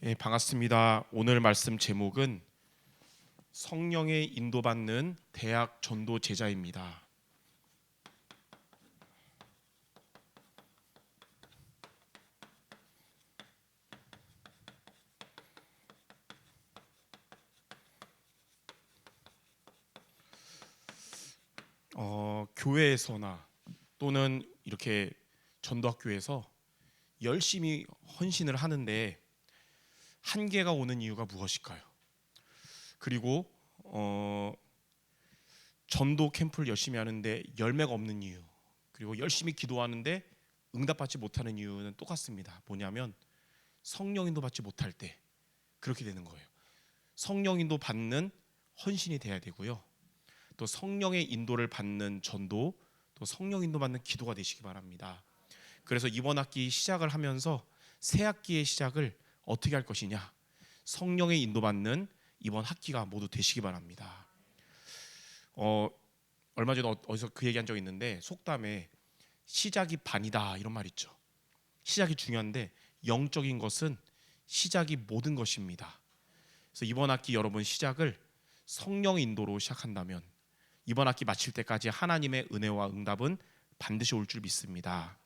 반갑습니다. 오늘 말씀 제목은 성령의 인도받는 대학 전도 제자입니다. 교회에서나 또는 이렇게 전도학교에서 열심히 헌신을 하는데 한계가 오는 이유가 무엇일까요? 그리고 전도 캠프를 열심히 하는데 열매가 없는 이유, 그리고 열심히 기도하는데 응답받지 못하는 이유는 똑같습니다. 뭐냐면 성령 인도 받지 못할 때 그렇게 되는 거예요. 성령 인도 받는 헌신이 돼야 되고요. 또 성령의 인도를 받는 전도, 또 성령 인도 받는 기도가 되시기 바랍니다. 그래서 이번 학기 시작을 하면서 새 학기의 시작을 어떻게 할 것이냐, 성령의 인도받는 이번 학기가 모두 되시기 바랍니다. 얼마 전에 어디서 그 얘기한 적 있는데, 속담에 시작이 반이다 이런 말 있죠. 시작이 중요한데 영적인 것은 시작이 모든 것입니다. 그래서 이번 학기 여러분 시작을 성령 인도로 시작한다면 이번 학기 마칠 때까지 하나님의 은혜와 응답은 반드시 올 줄 믿습니다.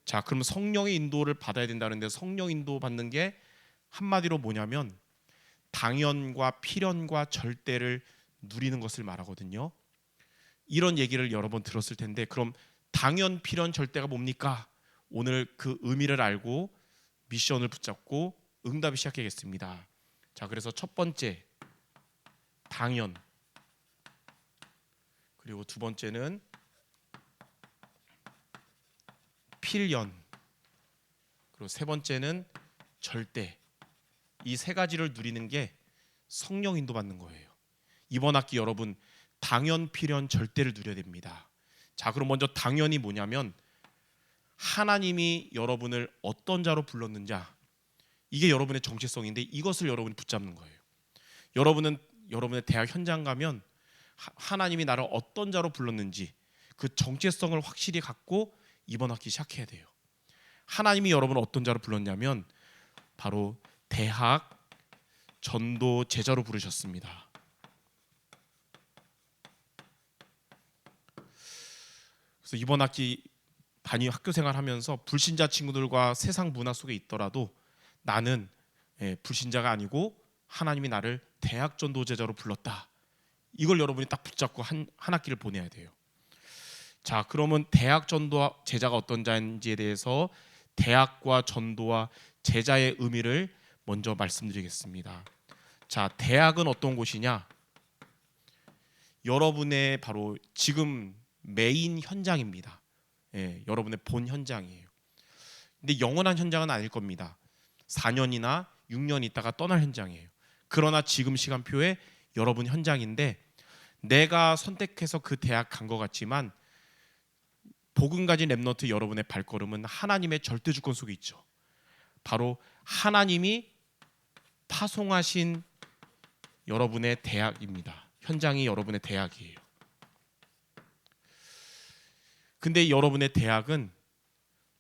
자, 그럼 성령의 인도를 받아야 된다는데 성령 인도 받는 게 한마디로 뭐냐면 당연과 필연과 절대를 누리는 것을 말하거든요. 이런 얘기를 여러 번 들었을 텐데, 그럼 당연, 필연, 절대가 뭡니까? 오늘 그 의미를 알고 미션을 붙잡고 응답이 시작하겠습니다. 자, 그래서 첫 번째 당연, 그리고 두 번째는 필연, 그리고 세 번째는 절대. 이 세 가지를 누리는 게 성령 인도 받는 거예요. 이번 학기 여러분 당연, 필연, 절대를 누려야 됩니다. 자, 그럼 먼저 당연이 뭐냐면 하나님이 여러분을 어떤 자로 불렀는지, 이게 여러분의 정체성인데 이것을 여러분이 붙잡는 거예요. 여러분은 여러분의 대학 현장 가면 하나님이 나를 어떤 자로 불렀는지 그 정체성을 확실히 갖고 이번 학기 시작해야 돼요. 하나님이 여러분을 어떤 자로 불렀냐면 바로 대학 전도 제자로 부르셨습니다. 그래서 이번 학기 단위 학교 생활하면서 불신자 친구들과 세상 문화 속에 있더라도 나는 불신자가 아니고 하나님이 나를 대학 전도 제자로 불렀다. 이걸 여러분이 딱 붙잡고 한 학기를 보내야 돼요. 자, 그러면 대학 전도 제자가 어떤 자인지에 대해서 대학과 전도와 제자의 의미를 먼저 말씀드리겠습니다. 자, 대학은 어떤 곳이냐? 여러분의 바로 지금 메인 현장입니다. 여러분의 본 현장이에요. 근데 영원한 현장은 아닐 겁니다. 4년이나 6년 있다가 떠날 현장이에요. 그러나 지금 시간표에 여러분 현장인데, 내가 선택해서 그 대학 간 것 같지만 복음 가진 렘넌트 여러분의 발걸음은 하나님의 절대 주권 속에 있죠. 바로 하나님이 파송하신 여러분의 대학입니다. 현장이 여러분의 대학이에요. 근데 여러분의 대학은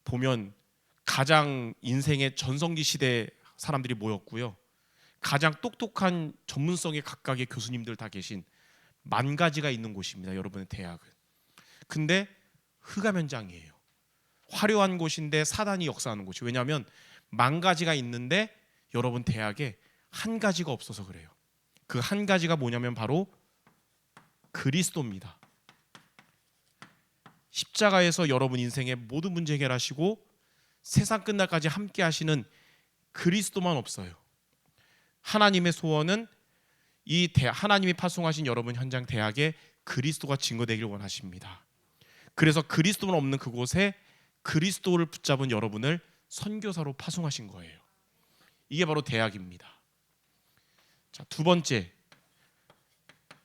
보면 가장 인생의 전성기 시대 사람들이 모였고요. 가장 똑똑한 전문성의 각각의 교수님들 다 계신 만 가지가 있는 곳입니다. 여러분의 대학은. 근데 흑암 현장이에요. 화려한 곳인데 사단이 역사하는 곳이. 왜냐하면 만 가지가 있는데 여러분 대학에 한 가지가 없어서 그래요. 그 한 가지가 뭐냐면 바로 그리스도입니다. 십자가에서 여러분 인생의 모든 문제 해결하시고 세상 끝날까지 함께 하시는 그리스도만 없어요. 하나님의 소원은 하나님이 파송하신 여러분 현장 대학에 그리스도가 증거되길 원하십니다. 그래서 그리스도만 없는 그곳에 그리스도를 붙잡은 여러분을 선교사로 파송하신 거예요. 이게 바로 대학입니다. 자, 두 번째,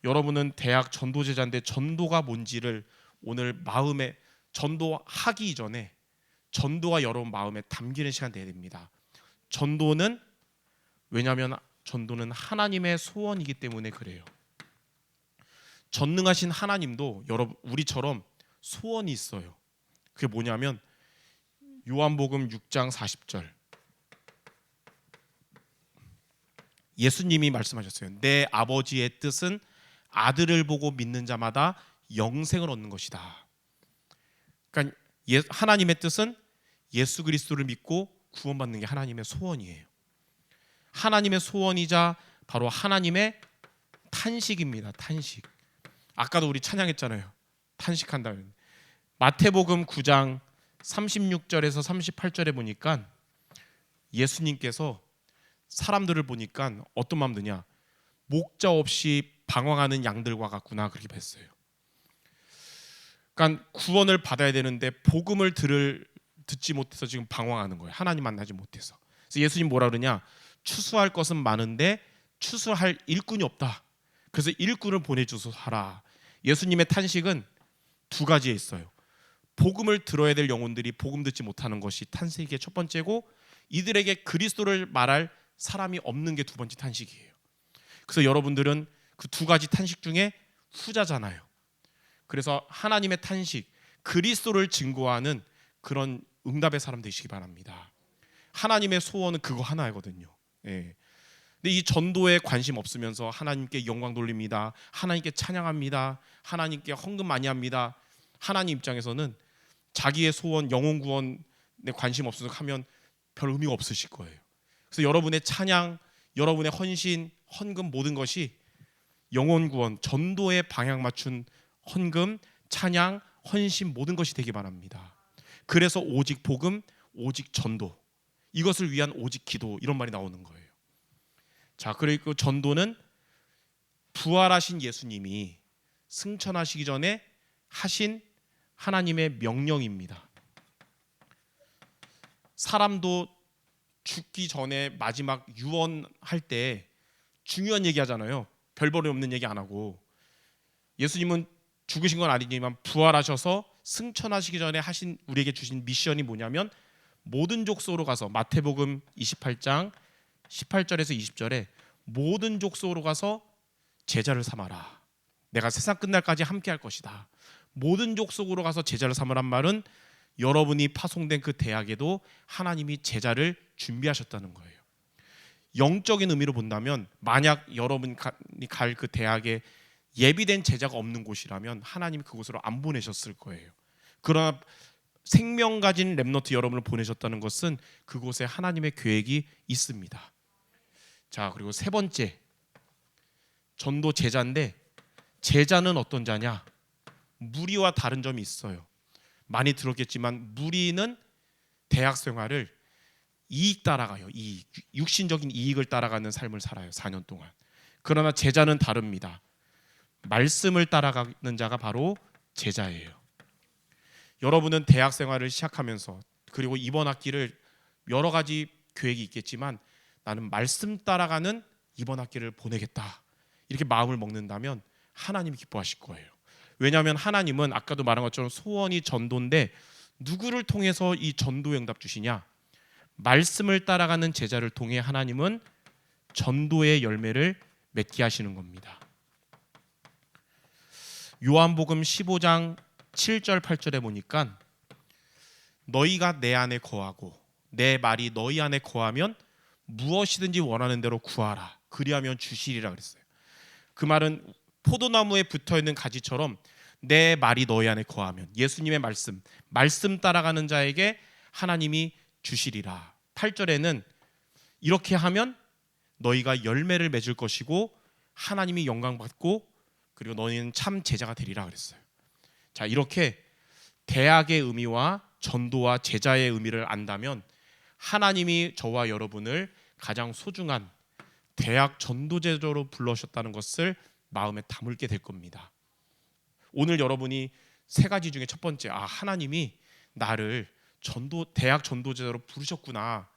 여러분은 대학 전도제자인데 전도가 뭔지를 오늘 마음에, 전도하기 이전에 전도가 여러분 마음에 담기는 시간 돼야 됩니다. 전도는, 왜냐하면 전도는 하나님의 소원이기 때문에 그래요. 전능하신 하나님도 여러분 우리처럼 소원이 있어요. 그게 뭐냐면 요한복음 6장 40절, 예수님이 말씀하셨어요. 내 아버지의 뜻은 아들을 보고 믿는 자마다 영생을 얻는 것이다. 그러니까 하나님의 뜻은 예수 그리스도를 믿고 구원받는 게 하나님의 소원이에요. 하나님의 소원이자 바로 하나님의 탄식입니다. 탄식. 아까도 우리 찬양했잖아요. 탄식한다면. 마태복음 9장 36절에서 38절에 보니까 예수님께서 사람들을 보니까 어떤 마음 드냐? 목자 없이 방황하는 양들과 같구나, 그렇게 뵀어요. 그러니까 구원을 받아야 되는데 복음을 듣지 못해서 지금 방황하는 거예요. 하나님 만나지 못해서. 그래서 예수님 뭐라 그러냐? 추수할 것은 많은데 추수할 일꾼이 없다. 그래서 일꾼을 보내주소 하라. 예수님의 탄식은 두 가지에 있어요. 복음을 들어야 될 영혼들이 복음 듣지 못하는 것이 탄식의 첫 번째고, 이들에게 그리스도를 말할 사람이 없는 게 두 번째 탄식이에요. 그래서 여러분들은 그 두 가지 탄식 중에 후자잖아요. 그래서 하나님의 탄식, 그리스도를 증거하는 그런 응답의 사람 되시기 바랍니다. 하나님의 소원은 그거 하나이거든요. 예. 근데 이 전도에 관심 없으면서 하나님께 영광 돌립니다, 하나님께 찬양합니다, 하나님께 헌금 많이 합니다. 하나님 입장에서는 자기의 소원, 영혼 구원에 관심 없어서 하면 별 의미가 없으실 거예요. 그래서 여러분의 찬양, 여러분의 헌신, 헌금 모든 것이 영혼 구원, 전도에 방향 맞춘 헌금, 찬양, 헌신 모든 것이 되기 바랍니다. 그래서 오직 복음, 오직 전도, 이것을 위한 오직 기도, 이런 말이 나오는 거예요. 자, 그리고 전도는 부활하신 예수님이 승천하시기 전에 하신 하나님의 명령입니다. 사람도 죽기 전에 마지막 유언할 때 중요한 얘기 하잖아요. 별볼이 없는 얘기 안 하고. 예수님은 죽으신 건 아니지만 부활하셔서 승천하시기 전에 하신, 우리에게 주신 미션이 뭐냐면 모든 족속으로 가서, 마태복음 28장 18절에서 20절에 모든 족속으로 가서 제자를 삼아라. 내가 세상 끝날까지 함께 할 것이다. 모든 족속으로 가서 제자를 삼으란 말은 여러분이 파송된 그 대학에도 하나님이 제자를 준비하셨다는 거예요. 영적인 의미로 본다면 만약 여러분이 갈 그 대학에 예비된 제자가 없는 곳이라면 하나님이 그곳으로 안 보내셨을 거예요. 그러나 생명 가진 렘너트 여러분을 보내셨다는 것은 그곳에 하나님의 계획이 있습니다. 자, 그리고 세 번째, 전도 제자인데 제자는 어떤 자냐? 무리와 다른 점이 있어요. 많이 들었겠지만 무리는 대학 생활을 이익 따라가요. 이익, 육신적인 이익을 따라가는 삶을 살아요. 4년 동안. 그러나 제자는 다릅니다. 말씀을 따라가는 자가 바로 제자예요. 여러분은 대학 생활을 시작하면서, 그리고 이번 학기를 여러 가지 계획이 있겠지만 나는 말씀 따라가는 이번 학기를 보내겠다, 이렇게 마음을 먹는다면 하나님이 기뻐하실 거예요. 왜냐하면 하나님은 아까도 말한 것처럼 소원이 전도인데 누구를 통해서 이 전도의 응답 주시냐? 말씀을 따라가는 제자를 통해 하나님은 전도의 열매를 맺게 하시는 겁니다. 요한복음 15장 7절 8절에 보니까 너희가 내 안에 거하고 내 말이 너희 안에 거하면 무엇이든지 원하는 대로 구하라, 그리하면 주시리라 그랬어요. 그 말은 포도나무에 붙어있는 가지처럼 내 말이 너희 안에 거하면, 예수님의 말씀 따라가는 자에게 하나님이 주시리라. 8절에는 이렇게 하면 너희가 열매를 맺을 것이고 하나님이 영광 받고 그리고 너희는 참 제자가 되리라 그랬어요. 자, 이렇게 대학의 의미와 전도와 제자의 의미를 안다면 하나님이 저와 여러분을 가장 소중한 대학 전도제자로 불러셨다는 것을 마음에 담을게 될 겁니다. 오늘 여러분이 세 가지 중에 첫 번째, 하나님이 나를 대학 전도제자로 부르셨구나,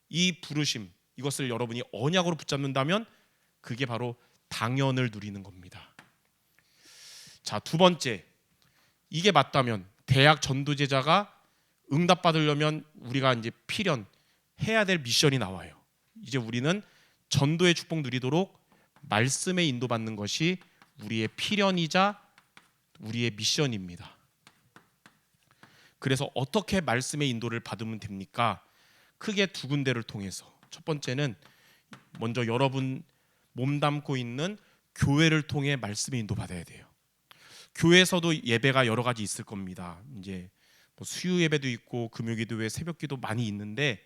이 부르심, 이것을 여러분이 언약으로 붙잡는다면 그게 바로 당연을 누리는 겁니다. 자, 두 번째, 이게 맞다면 대학 전도제자가 응답받으려면 우리가 이제 필연해야 될 미션이 나와요. 이제 우리는 전도의 축복 누리도록 말씀에 인도받는 것이 우리의 필연이자 우리의 미션입니다. 그래서 어떻게 말씀의 인도를 받으면 됩니까? 크게 두 군데를 통해서. 첫 번째는 먼저 여러분 몸담고 있는 교회를 통해 말씀의 인도받아야 돼요. 교회에서도 예배가 여러 가지 있을 겁니다. 이제 뭐 수요 예배도 있고 금요기도 외 새벽기도 많이 있는데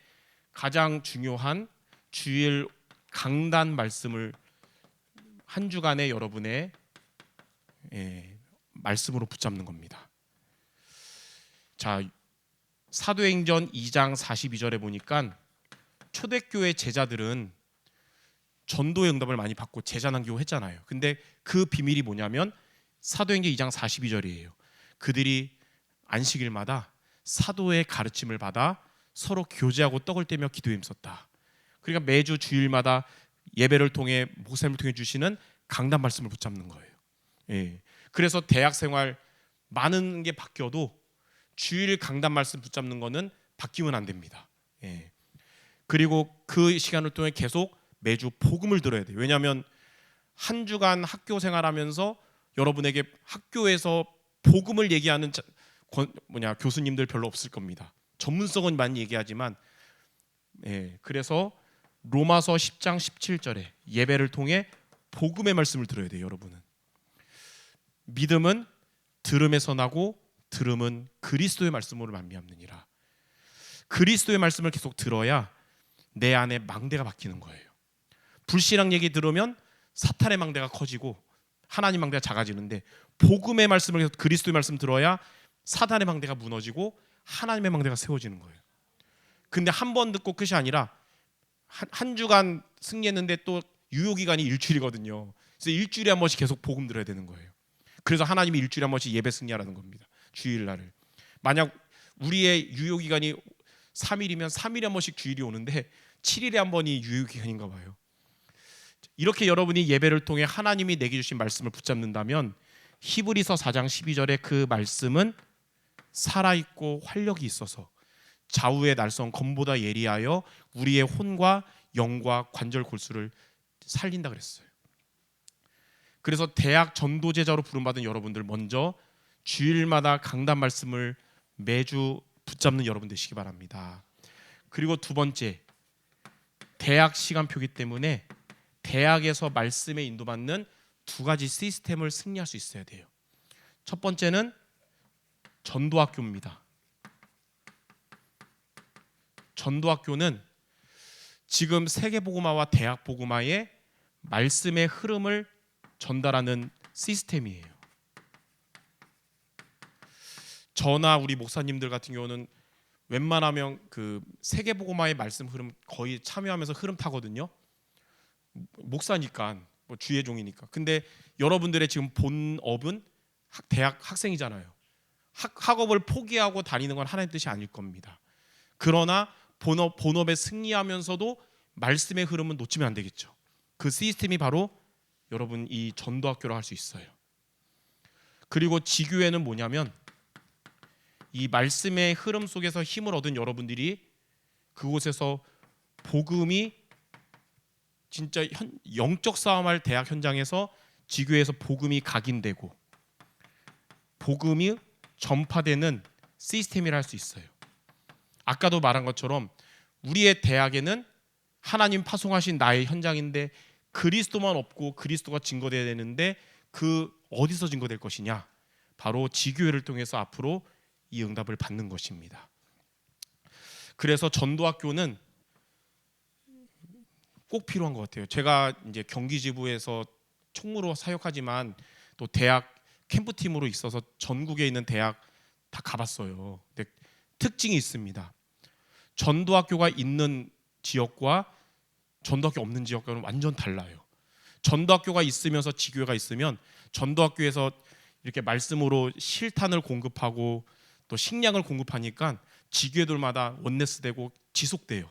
가장 중요한 주일 강단 말씀을 한 주간에 여러분의 말씀으로 붙잡는 겁니다. 자, 사도행전 2장 42절에 보니까 초대교회 제자들은 전도의 응답을 많이 받고 제자 남기고 했잖아요. 근데 그 비밀이 뭐냐면 사도행전 2장 42절이에요. 그들이 안식일마다 사도의 가르침을 받아 서로 교제하고 떡을 떼며 기도에 힘썼다. 그러니까 매주 주일마다 예배를 통해 목사님을 통해 주시는 강단 말씀을 붙잡는 거예요. 예. 그래서 대학 생활 많은 게 바뀌어도 주일 강단 말씀 붙잡는 거는 바뀌면 안 됩니다. 예. 그리고 그 시간을 통해 계속 매주 복음을 들어야 돼요. 왜냐하면 한 주간 학교 생활하면서 여러분에게 학교에서 복음을 얘기하는 교수님들 별로 없을 겁니다. 전문성은 많이 얘기하지만 그래서 로마서 10장 17절에 예배를 통해 복음의 말씀을 들어야 돼요. 여러분은 믿음은 들음에서 나고 들음은 그리스도의 말씀으로 만미암느니라. 그리스도의 말씀을 계속 들어야 내 안에 망대가 바뀌는 거예요. 불신앙 얘기 들으면 사탄의 망대가 커지고 하나님 망대가 작아지는데 복음의 말씀을 계속 그리스도의 말씀 들어야 사탄의 망대가 무너지고 하나님의 망대가 세워지는 거예요. 근데 한 번 듣고 끝이 아니라 한 주간 승리했는데 또 유효기간이 일주일이거든요. 그래서 일주일에 한 번씩 계속 복음 들어야 되는 거예요. 그래서 하나님이 일주일에 한 번씩 예배 승리하라는 겁니다. 주일날을. 만약 우리의 유효기간이 3일이면 3일에 한 번씩 주일이 오는데 7일에 한 번이 유효기간인가 봐요. 이렇게 여러분이 예배를 통해 하나님이 내게 주신 말씀을 붙잡는다면 히브리서 4장 12절에 그 말씀은 살아있고 활력이 있어서 좌우의 날선 검보다 예리하여 우리의 혼과 영과 관절 골수를 살린다 그랬어요. 그래서 대학 전도제자로 부름받은 여러분들 먼저 주일마다 강단 말씀을 매주 붙잡는 여러분 되시기 바랍니다. 그리고 두 번째, 대학 시간표기 때문에 대학에서 말씀에 인도받는 두 가지 시스템을 승리할 수 있어야 돼요. 첫 번째는 전도학교입니다. 전도학교는 지금 세계복음화와 대학복음화의 말씀의 흐름을 전달하는 시스템이에요. 저나 우리 목사님들 같은 경우는 웬만하면 그 세계복음화의 말씀 흐름 거의 참여하면서 흐름 타거든요. 목사니까 뭐 주의 종이니까. 근데 여러분들의 지금 본업은 대학 학생이잖아요. 학업을 포기하고 다니는 건 하나님 뜻이 아닐 겁니다. 그러나 본업에 승리하면서도 말씀의 흐름은 놓치면 안 되겠죠. 그 시스템이 바로 여러분 이 전도학교로 할 수 있어요. 그리고 지교회는 뭐냐면 이 말씀의 흐름 속에서 힘을 얻은 여러분들이 그곳에서 복음이 진짜 영적 싸움할 대학 현장에서 지교회에서 복음이 각인되고 복음이 전파되는 시스템이라 할 수 있어요. 아까도 말한 것처럼 우리의 대학에는 하나님 파송하신 나의 현장인데 그리스도만 없고 그리스도가 증거돼야 되는데 그 어디서 증거될 것이냐? 바로 지교회를 통해서 앞으로 이 응답을 받는 것입니다. 그래서 전도학교는 꼭 필요한 것 같아요. 제가 이제 경기지부에서 총무로 사역하지만 또 대학 캠프팀으로 있어서 전국에 있는 대학 다 가봤어요. 근데 특징이 있습니다. 전도학교가 있는 지역과 전도학교 없는 지역과는 완전 달라요. 전도학교가 있으면서 지교회가 있으면 전도학교에서 이렇게 말씀으로 실탄을 공급하고 또 식량을 공급하니까 지교회들마다 원네스되고 지속돼요.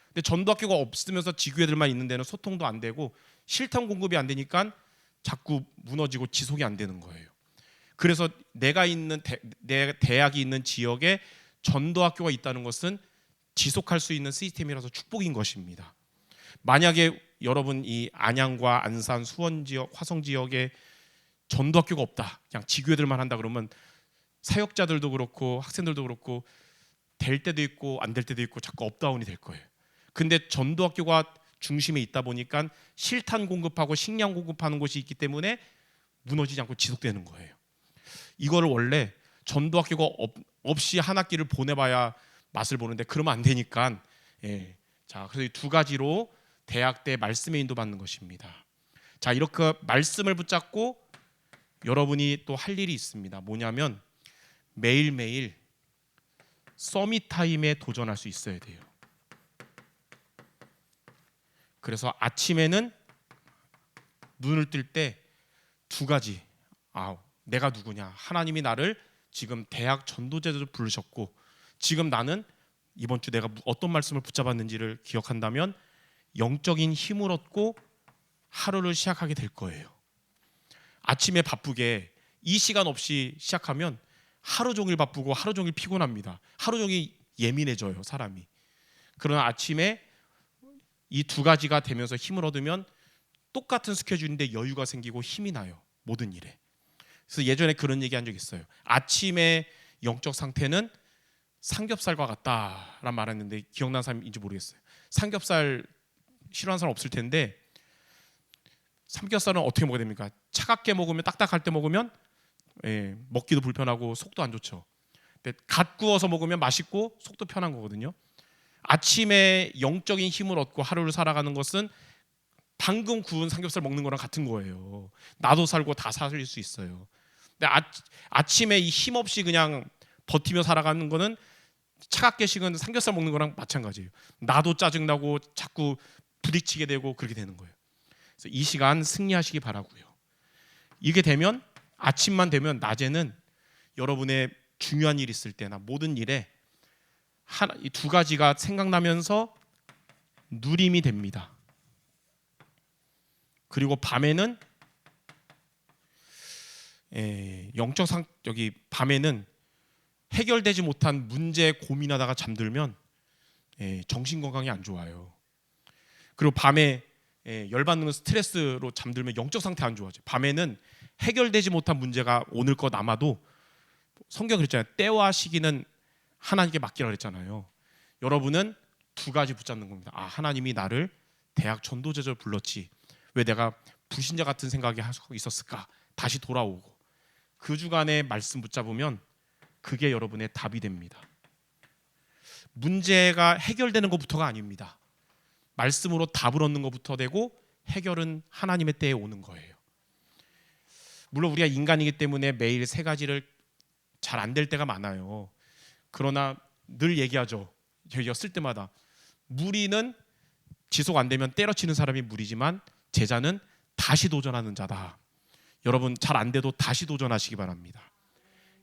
근데 전도학교가 없으면서 지교회들만 있는 데는 소통도 안 되고 실탄 공급이 안 되니까 자꾸 무너지고 지속이 안 되는 거예요. 그래서 내가 있는 내 대학이 있는 지역에 전도학교가 있다는 것은 지속할 수 있는 시스템이라서 축복인 것입니다. 만약에 여러분 이 안양과 안산, 수원 지역, 화성 지역에 전도학교가 없다, 그냥 지교회들만 한다 그러면 사역자들도 그렇고 학생들도 그렇고 될 때도 있고 안 될 때도 있고 자꾸 업다운이 될 거예요. 근데 전도학교가 중심에 있다 보니까 실탄 공급하고 식량 공급하는 곳이 있기 때문에 무너지지 않고 지속되는 거예요. 이거를 원래 전도학교가 없이 한 학기를 보내봐야 맛을 보는데 그러면 안 되니까 자, 그래서 이 두 가지로 대학 때 말씀에 인도받는 것입니다. 자, 이렇게 말씀을 붙잡고 여러분이 또 할 일이 있습니다. 뭐냐면 매일매일 서밋 타임에 도전할 수 있어야 돼요. 그래서 아침에는 눈을 뜰 때 두 가지, 내가 누구냐, 하나님이 나를 지금 대학 전도제로 부르셨고 지금 나는 이번 주 내가 어떤 말씀을 붙잡았는지를 기억한다면 영적인 힘을 얻고 하루를 시작하게 될 거예요. 아침에 바쁘게 이 시간 없이 시작하면 하루 종일 바쁘고 하루 종일 피곤합니다. 하루 종일 예민해져요, 사람이. 그러나 아침에 이 두 가지가 되면서 힘을 얻으면 똑같은 스케줄인데 여유가 생기고 힘이 나요, 모든 일에. 그래서 예전에 그런 얘기 한 적 있어요. 아침에 영적 상태는 삼겹살과 같다라는 말했는데 기억나는 사람인지 모르겠어요. 삼겹살 싫어하는 사람 없을 텐데 삼겹살은 어떻게 먹어야 됩니까? 차갑게 먹으면, 딱딱할 때 먹으면 먹기도 불편하고 속도 안 좋죠. 근데 갓 구워서 먹으면 맛있고 속도 편한 거거든요. 아침에 영적인 힘을 얻고 하루를 살아가는 것은 방금 구운 삼겹살 먹는 거랑 같은 거예요. 나도 살고 다 살릴 수 있어요. 근데 아침에 이 힘 없이 그냥 버티며 살아가는 거는 차갑게 식은 삼겹살 먹는 거랑 마찬가지예요. 나도 짜증나고 자꾸 부딪히게 되고 그렇게 되는 거예요. 그래서 이 시간 승리하시기 바라고요. 이게 되면 아침만 되면 낮에는 여러분의 중요한 일 있을 때나 모든 일에 이 두 가지가 생각나면서 누림이 됩니다. 그리고 밤에는 여기 밤에는 해결되지 못한 문제에 고민하다가 잠들면 정신 건강이 안 좋아요. 그리고 밤에 열받는 스트레스로 잠들면 영적 상태 안 좋아져요. 밤에는 해결되지 못한 문제가 오늘 거 남아도 성경 그랬잖아요. 때와 시기는 하나님께 맡기라 그랬잖아요. 여러분은 두 가지 붙잡는 겁니다. 하나님이 나를 대학 전도제자로 불렀지. 왜 내가 불신자 같은 생각이 하고 있었을까? 다시 돌아오고 그 주간에 말씀 붙잡으면 그게 여러분의 답이 됩니다. 문제가 해결되는 것부터가 아닙니다. 말씀으로 답을 얻는 것부터 되고 해결은 하나님의 때에 오는 거예요. 물론 우리가 인간이기 때문에 매일 세 가지를 잘 안 될 때가 많아요. 그러나 늘 얘기하죠. 저희가 쓸 때마다 무리는 지속 안 되면 때려치는 사람이 무리지만 제자는 다시 도전하는 자다. 여러분 잘 안 돼도 다시 도전하시기 바랍니다.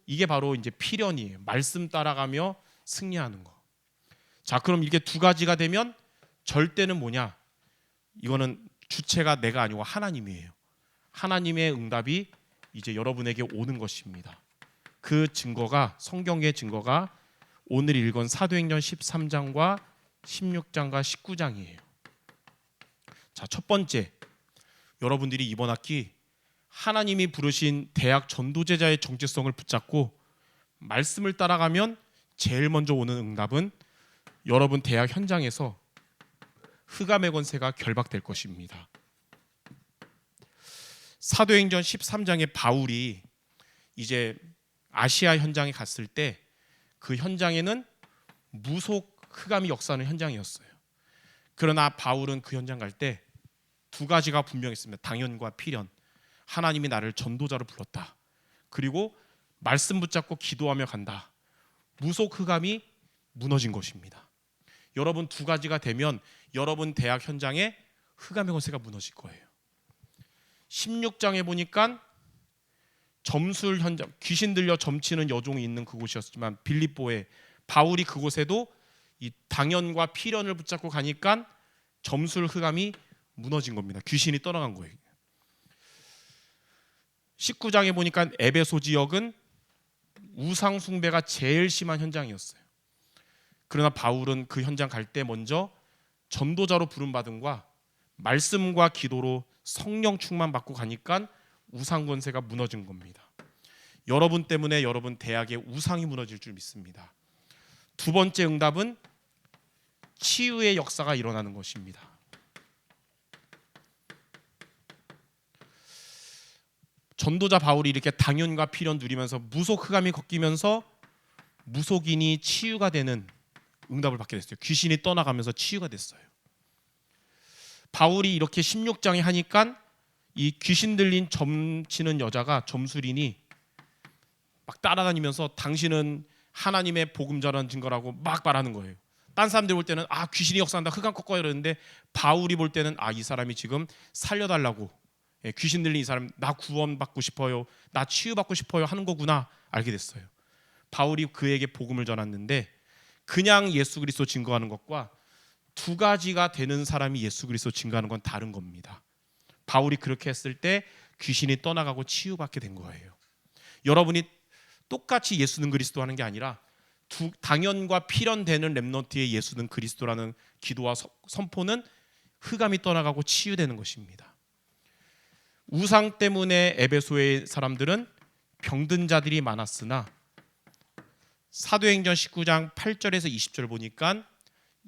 이게 바로 이제 필연이에요. 말씀 따라가며 승리하는 거. 자, 그럼 이게 두 가지가 되면 절대는 뭐냐? 이거는 주체가 내가 아니고 하나님이에요. 하나님의 응답이 이제 여러분에게 오는 것입니다. 그 증거가, 성경의 증거가 오늘 읽은 사도행전 13장과 16장과 19장이에요. 자, 첫 번째, 여러분들이 이번 학기 하나님이 부르신 대학 전도제자의 정체성을 붙잡고 말씀을 따라가면 제일 먼저 오는 응답은 여러분 대학 현장에서 흑암의 권세가 결박될 것입니다. 사도행전 13장의 바울이 이제 아시아 현장에 갔을 때 그 현장에는 무속 흑암이 역사하는 현장이었어요. 그러나 바울은 그 현장 갈 때 두 가지가 분명했습니다. 당연과 필연. 하나님이 나를 전도자로 불렀다. 그리고 말씀 붙잡고 기도하며 간다. 무속 흑암이 무너진 것입니다. 여러분 두 가지가 되면 여러분 대학 현장에 흑암의 권세가 무너질 거예요. 16장에 보니까 점술 현장, 귀신 들려 점치는 여종이 있는 그곳이었지만 빌립보에 바울이 그곳에도 이 당연과 필연을 붙잡고 가니까 점술 흑암이 무너진 겁니다. 귀신이 떠나간 거예요. 19장에 보니까 에베소 지역은 우상 숭배가 제일 심한 현장이었어요. 그러나 바울은 그 현장 갈 때 먼저 전도자로 부름받음과 말씀과 기도로 성령 충만 받고 가니까 우상 권세가 무너진 겁니다. 여러분 때문에 여러분 대학의 우상이 무너질 줄 믿습니다. 두 번째 응답은 치유의 역사가 일어나는 것입니다. 전도자 바울이 이렇게 당연과 필연 누리면서 무속 흑암이 꺾이면서 무속인이 치유가 되는 응답을 받게 됐어요. 귀신이 떠나가면서 치유가 됐어요. 바울이 이렇게 16장에 하니까 이 귀신 들린 점치는 여자가 점술인이 막 따라다니면서 당신은 하나님의 복음 전하는 증거라고 막 말하는 거예요. 딴 사람들 볼 때는 귀신이 역사한다, 흑암 꺾어요 이러는데, 바울이 볼 때는 이 사람이 지금 살려달라고, 귀신 들린 이 사람 나 구원받고 싶어요, 나 치유받고 싶어요 하는 거구나 알게 됐어요. 바울이 그에게 복음을 전했는데 그냥 예수 그리스도 증거하는 것과 두 가지가 되는 사람이 예수 그리스도 증거하는 건 다른 겁니다. 바울이 그렇게 했을 때 귀신이 떠나가고 치유받게 된 거예요. 여러분이 똑같이 예수는 그리스도 하는 게 아니라 당연과 필연되는 렘넌트의 예수는 그리스도라는 기도와 선포는 흑암이 떠나가고 치유되는 것입니다. 우상 때문에 에베소의 사람들은 병든 자들이 많았으나 사도행전 19장 8절에서 20절 보니까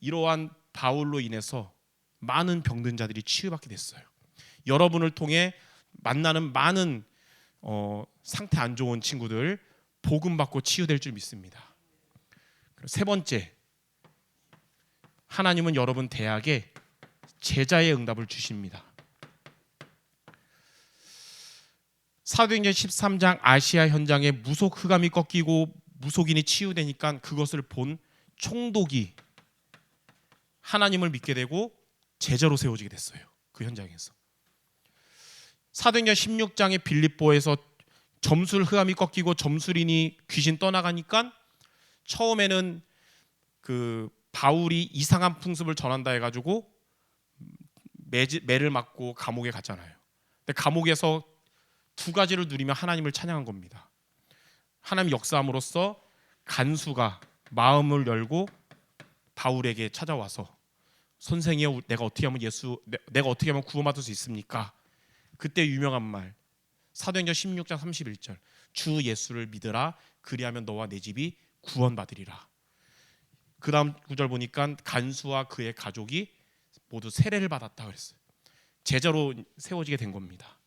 이러한 바울로 인해서 많은 병든 자들이 치유받게 됐어요. 여러분을 통해 만나는 많은 상태 안 좋은 친구들 복음 받고 치유될 줄 믿습니다. 세 번째, 하나님은 여러분 대학에 제자의 응답을 주십니다. 사도행전 13장 아시아 현장에 무속 흑암이 꺾이고 무속인이 치유되니까 그것을 본 총독이 하나님을 믿게 되고 제자로 세워지게 됐어요. 그 현장에서. 사도행전 16장의 빌립보에서 점술 흑암이 꺾이고 점술인이 귀신 떠나가니까 처음에는 그 바울이 이상한 풍습을 전한다 해가지고 매를 맞고 감옥에 갔잖아요. 근데 감옥에서 두 가지를 누리며 하나님을 찬양한 겁니다. 하나님 역사함으로써 간수가 마음을 열고 바울에게 찾아와서 선생이여, 내가 어떻게 하면 구원받을 수 있습니까? 그때 유명한 말, 사도행전 16장 31절, 주 예수를 믿으라, 그리하면 너와 내 집이 구원받으리라. 그 다음 구절 보니까 간수와 그의 가족이 모두 세례를 받았다 그랬어요. 제자로 세워지게 된 겁니다.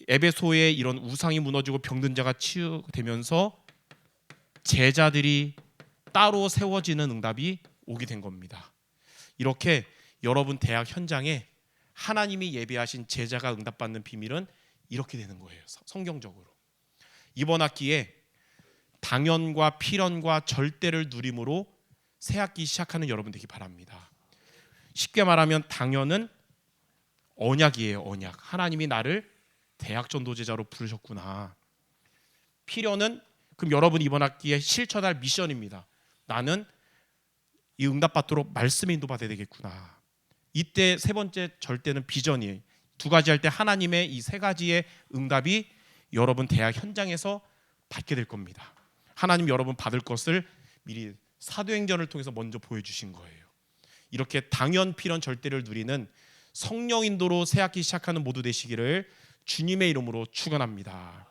에베소에 이런 우상이 무너지고 병든 자가 치유되면서 제자들이 따로 세워지는 응답이 오게 된 겁니다. 이렇게 여러분 대학 현장에 하나님이 예비하신 제자가 응답받는 비밀은 이렇게 되는 거예요. 성경적으로. 이번 학기에 당연과 필연과 절대를 누림으로 새 학기 시작하는 여러분 되기 바랍니다. 쉽게 말하면 당연은 언약이에요. 언약. 하나님이 나를 대학 전도제자로 부르셨구나. 필연은 그럼 여러분 이번 학기에 실천할 미션입니다. 나는 이 응답받도록 말씀의 인도받아야 되겠구나. 이때 세 번째 절대는 비전이에요. 두 가지 할 때 하나님의 이 세 가지의 응답이 여러분 대학 현장에서 받게 될 겁니다. 하나님 여러분 받을 것을 미리 사도행전을 통해서 먼저 보여주신 거예요. 이렇게 당연 필연 절대를 누리는 성령 인도로 새 학기 시작하는 모두 되시기를 주님의 이름으로 축원합니다.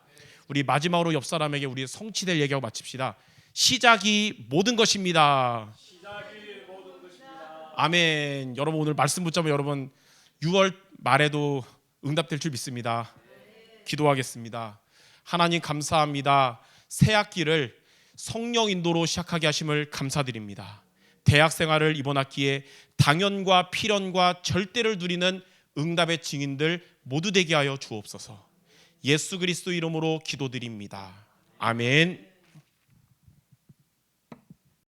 우리 마지막으로 옆 사람에게 우리 성취될 얘기하고 마칩시다. 시작이 모든 것입니다. 아멘. 여러분 오늘 말씀 붙잡으면 여러분 6월 말에도 응답될 줄 믿습니다. 기도하겠습니다. 하나님 감사합니다. 새 학기를 성령 인도로 시작하게 하심을 감사드립니다. 대학 생활을 이번 학기에 당연과 필연과 절대를 누리는 응답의 증인들 모두 되게 하여 주옵소서. 예수 그리스도 이름으로 기도드립니다. 아멘.